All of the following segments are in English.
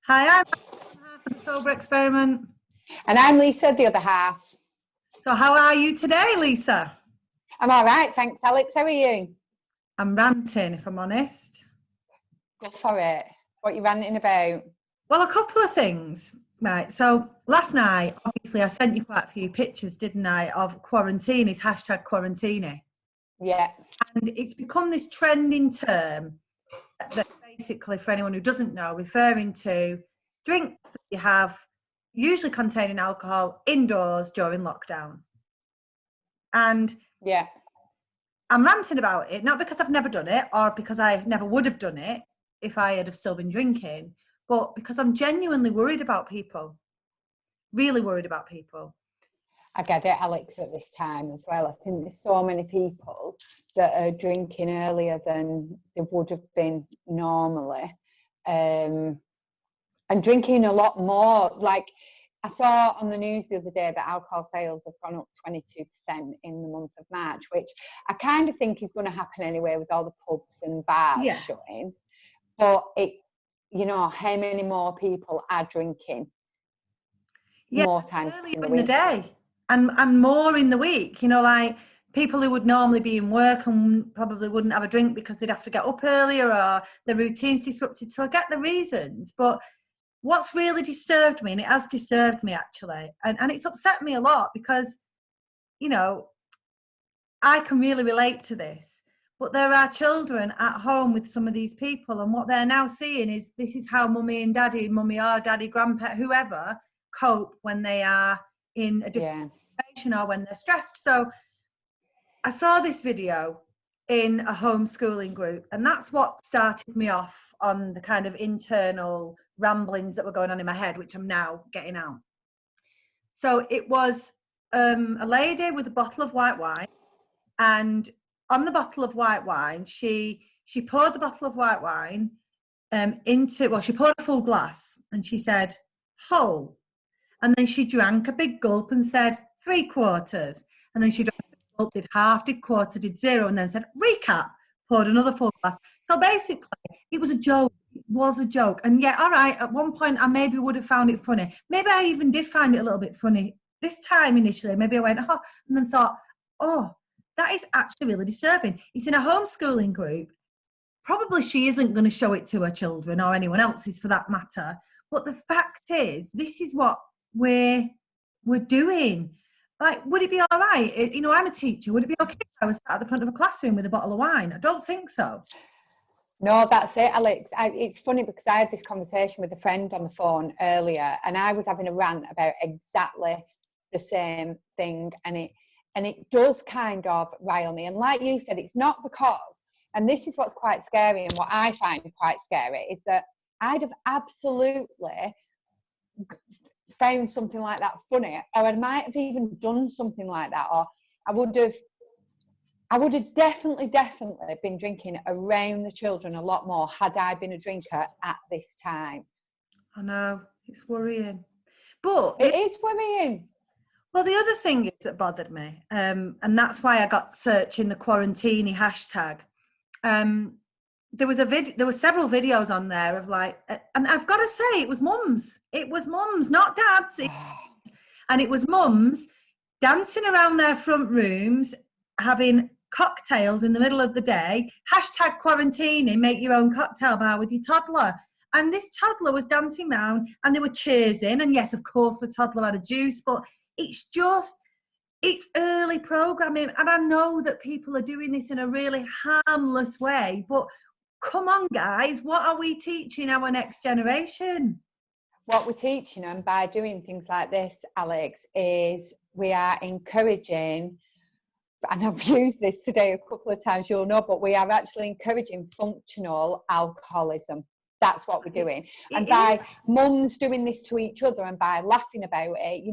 Hi, I'm half of the Sober Experiment. And I'm Lisa, the other half. So how are you today, Lisa? I'm all right, thanks, Alex. How are you? I'm ranting, if I'm honest. Go for it. What are you ranting about? Well, a couple of things. Right, so last night, obviously, I sent you quite a few pictures, didn't I, of quarantinis, #quarantini. Yeah. And it's become this trending term that basically, for anyone who doesn't know, referring to drinks that you have, usually containing alcohol, indoors during lockdown. And yeah, I'm ranting about it, not because I've never done it or because I never would have done it if I had have still been drinking, but because I'm genuinely worried about people, really worried about people. I get it, Alex, at this time as well. I think there's so many people that are drinking earlier than they would have been normally. And drinking a lot more. Like, I saw on the news the other day that alcohol sales have gone up 22% in the month of March, which I kind of think is going to happen anyway with all the pubs and bars shutting. But how many more people are drinking more times in the day and more in the week, like people who would normally be in work and probably wouldn't have a drink because they'd have to get up earlier or their routine's disrupted. So I get the reasons, but what's really disturbed me, and it has disturbed me actually, and it's upset me a lot because, I can really relate to this, but there are children at home with some of these people, and what they're now seeing is this is how mummy or daddy, grandpa, whoever cope when they are in a different situation or when they're stressed. So I saw this video in a homeschooling group, and that's what started me off on the kind of internal ramblings that were going on in my head, which I'm now getting out. So it was a lady with a bottle of white wine, and on the bottle of white wine, she poured the bottle of white wine she poured a full glass, and she said, whole. And then she drank a big gulp and said, 3/4. And then she drank a gulp, did half, did quarter, did zero, and then said, recap, poured another full glass. So basically, it was a joke. It was a joke. And yeah, all right, at one point, I maybe would have found it funny. Maybe I even did find it a little bit funny this time initially. Maybe I went, oh, and then thought, oh, that is actually really disturbing. It's in a homeschooling group. Probably she isn't going to show it to her children or anyone else's for that matter. But the fact is, this is what we're doing. Like, would it be all right? I'm a teacher. Would it be okay if I was sat at the front of a classroom with a bottle of wine? I don't think so. No, that's it, Alex. It's funny because I had this conversation with a friend on the phone earlier, and I was having a rant about exactly the same thing, and it does kind of rile me. And like you said, it's not because, and this is what's quite scary, and what I find quite scary is that I'd have absolutely found something like that funny, or I might have even done something like that, or I would have definitely been drinking around the children a lot more had I been a drinker at this time. I know, it's worrying. But it is worrying. Well, the other thing that bothered me, and that's why I got searching the quarantini hashtag. There were several videos on there of like, and I've got to say, it was mums, not dads, and it was mums dancing around their front rooms, having cocktails in the middle of the day. #quarantini, make your own cocktail bar with your toddler. And this toddler was dancing around, and they were cheersing, and yes, of course, the toddler had a juice, but it's early programming, and I know that people are doing this in a really harmless way, but come on, guys, what are we teaching our next generation? What we're teaching them by doing things like this, Alex, is we are encouraging, and I've used this today a couple of times, you'll know, but we are actually encouraging functional alcoholism. That's what we're doing. And by mums doing this to each other and by laughing about it,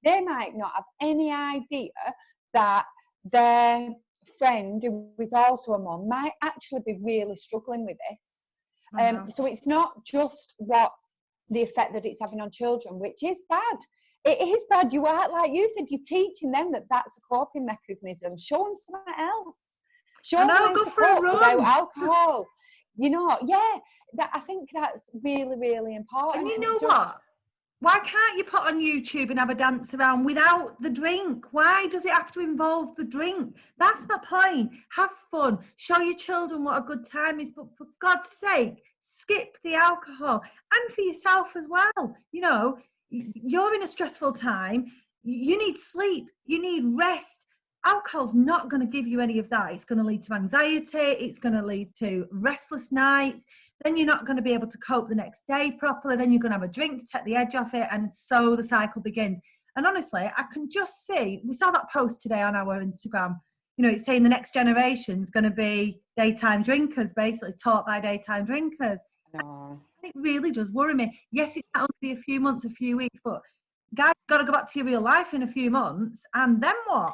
they might not have any idea that their friend, who is also a mum, might actually be really struggling with this. So it's not just the effect that it's having on children, which is bad. It is bad. You are, like you said, you're teaching them that that's a coping mechanism. Show them something else. Show them how to cope without alcohol. you know, yeah, I think that's really, really important. And you know what? Why can't you put on YouTube and have a dance around without the drink? Why does it have to involve the drink? That's my point. Have fun. Show your children what a good time is. But for God's sake, skip the alcohol. And for yourself as well. You know, you're in a stressful time. You need sleep. You need rest. Alcohol's not going to give you any of that. It's going to lead to anxiety. It's going to lead to restless nights. Then you're not going to be able to cope the next day properly. Then you're going to have a drink to take the edge off it. And so the cycle begins. And honestly, I can just see, we saw that post today on our Instagram. You know, it's saying the next generation is going to be daytime drinkers, basically taught by daytime drinkers. No. It really does worry me. Yes, it might only be a few months, a few weeks, but guys, you've got to go back to your real life in a few months. And then what?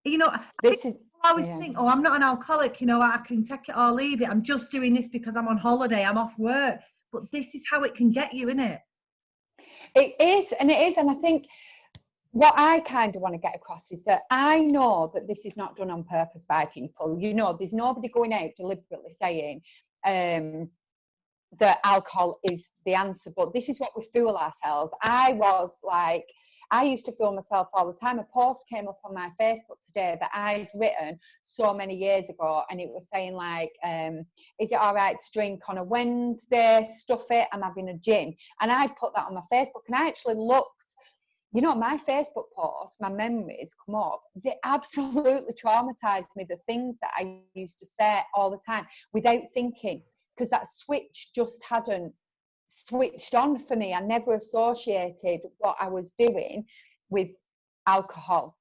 You know, I always think, oh, I'm not an alcoholic, you know, I can take it or leave it. I'm just doing this because I'm on holiday, I'm off work. But this is how it can get you, isn't it? It is. And I think what I kind of want to get across is that I know that this is not done on purpose by people. You know, there's nobody going out deliberately saying that alcohol is the answer, but this is what we fool ourselves. I used to fool myself all the time. A post came up on my Facebook today that I'd written so many years ago, and it was saying like, is it all right to drink on a Wednesday? Stuff it, I'm having a gin. And I'd put that on my Facebook, and I actually looked, you know, my Facebook posts, my memories come up. They absolutely traumatized me, the things that I used to say all the time without thinking, because that switch just hadn't switched on for me. I never associated what I was doing with alcohol.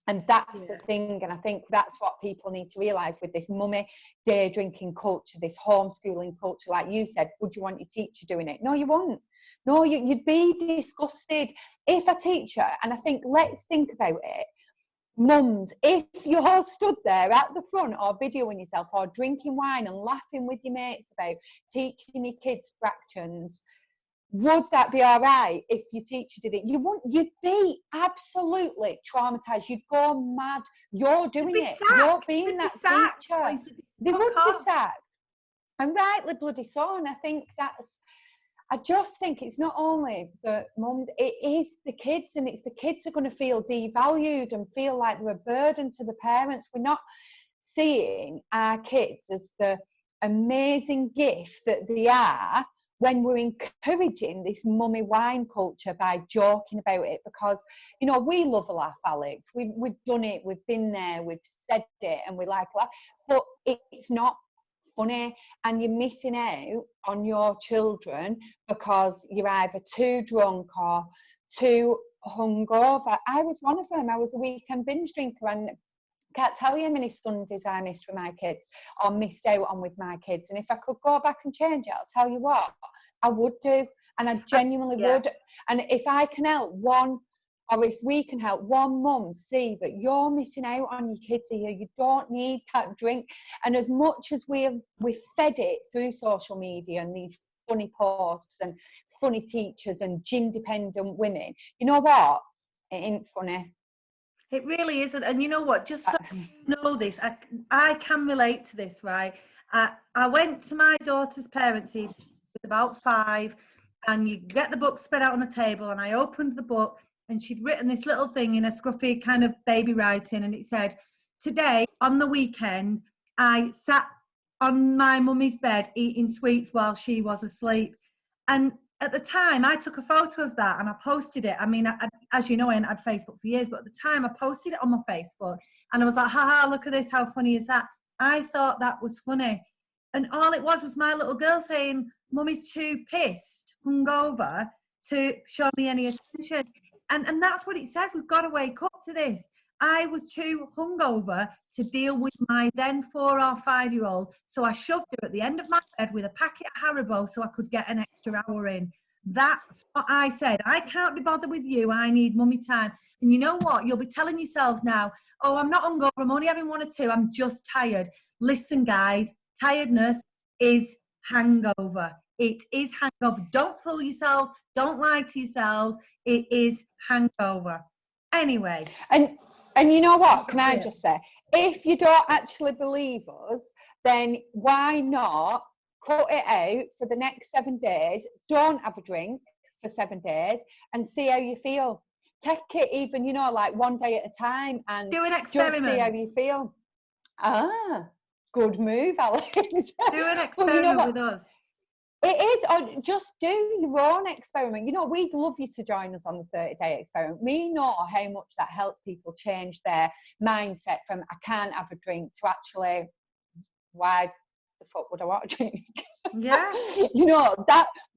And that's the thing. And I think that's what people need to realise with this mummy day drinking culture, this homeschooling culture, like you said. Would you want your teacher doing it? No, you wouldn't. No, you'd be disgusted if a teacher, and I think, let's think about it. Mums, if you're stood there at the front or videoing yourself or drinking wine and laughing with your mates about teaching your kids fractions, would that be all right if your teacher did it? You wouldn't. You'd be absolutely traumatized. You'd go mad. You're doing it. You're being that teacher. They would be sacked. And rightly bloody so. And I think I just think it's not only the mums, it is the kids, and it's the kids are going to feel devalued and feel like they're a burden to the parents. We're not seeing our kids as the amazing gift that they are when we're encouraging this mummy wine culture by joking about it, because, you know, we love a laugh, Alex. We've done it, we've been there, we've said it, and we like laugh, but it's not funny, and you're missing out on your children because you're either too drunk or too hungover. I was one of them. I was a weekend binge drinker, and I can't tell you how many Sundays I missed with my kids or missed out on with my kids. And if I could go back and change it, I'll tell you what, I would do, and I genuinely would. And if I can help one, or if we can help one mum see that you're missing out on your kids here, you don't need that drink. And as much as we've fed it through social media and these funny posts and funny teachers and gin-dependent women, you know what? It ain't funny. It really isn't. And you know what? Just so you know this, I can relate to this, right? I went to my daughter's parents' evening with about 5, and you get the book spread out on the table, and I opened the book, and she'd written this little thing in a scruffy kind of baby writing, and it said, today, on the weekend, I sat on my mummy's bed eating sweets while she was asleep. And at the time, I took a photo of that and I posted it. I mean, as you know, I hadn't had Facebook for years, but at the time I posted it on my Facebook, and I was like, haha, look at this, how funny is that? I thought that was funny. And all it was my little girl saying, Mummy's too pissed, hungover, to show me any attention. And that's what it says. We've got to wake up to this. I was too hungover to deal with my then 4 or 5-year-old, so I shoved her at the end of my bed with a packet of Haribo so I could get an extra hour in. That's what I said. I can't be bothered with you. I need mummy time. And you know what? You'll be telling yourselves now, oh, I'm not hungover. I'm only having 1 or 2. I'm just tired. Listen, guys, tiredness is hangover. It is hangover. Don't fool yourselves. Don't lie to yourselves. It is hangover. Anyway. And you know what? Can I just say, if you don't actually believe us, then why not cut it out for the next 7 days, don't have a drink for 7 days, and see how you feel. Take it even, you know, like one day at a time, and Do an just see how experiment. you feel. Good move, Alex. Do an Well, you know experiment what? with us. It is, or just do your own experiment. You know, we'd love you to join us on the 30-day experiment. We know how much that helps people change their mindset from I can't have a drink to actually, why the fuck would I want a drink? Yeah. You know,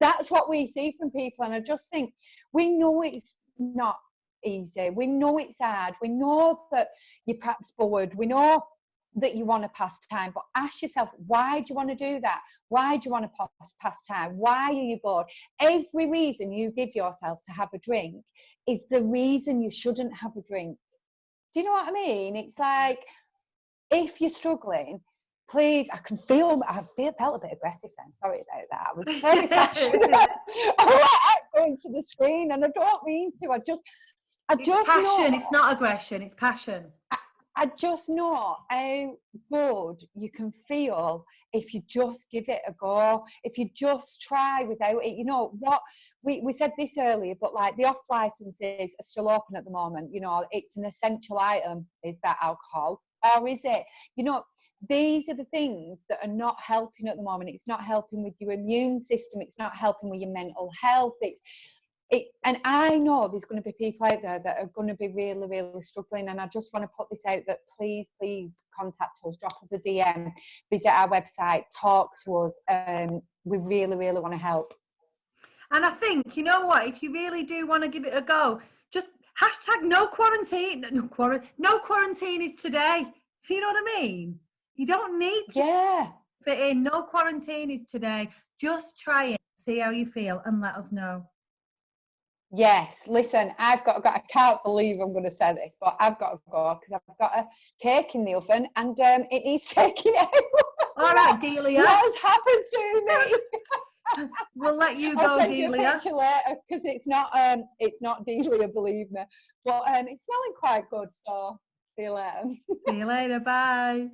that's what we see from people. And I just think, we know it's not easy. We know it's hard. We know that you're perhaps bored. We know that you want to pass time, but ask yourself, why do you want to do that? Why do you want to pass time? Why are you bored? Every reason you give yourself to have a drink is the reason you shouldn't have a drink. Do you know what I mean? It's like, if you're struggling, please, I felt a bit aggressive then. Sorry about that. I was very passionate. I like going to the screen, and I don't mean to. I just passion. know. It's not aggression. It's passion. I just know how good you can feel if you just give it a go, if you just try without it. You know what, we said this earlier, but like the off licenses are still open at the moment. You know, it's an essential item. Is that alcohol, or is it, you know, these are the things that are not helping at the moment. It's not helping with your immune system. It's not helping with your mental health. And I know there's going to be people out there that are going to be really, really struggling. And I just want to put this out that please contact us, drop us a DM, visit our website, talk to us. We really, really want to help. And I think, you know what, if you really do want to give it a go, just hashtag no quarantine. No quarantine is today. You know what I mean? You don't need to fit in. No quarantine is today. Just try it, see how you feel, and let us know. Yes, listen, I can't believe I'm going to say this, but I've got to go because I've got a cake in the oven and it needs taking out. All right, Delia. What has happened to me? We'll let you go, I'll send Delia. you a picture later because it's not Delia, believe me. But it's smelling quite good, so see you later. See you later, bye.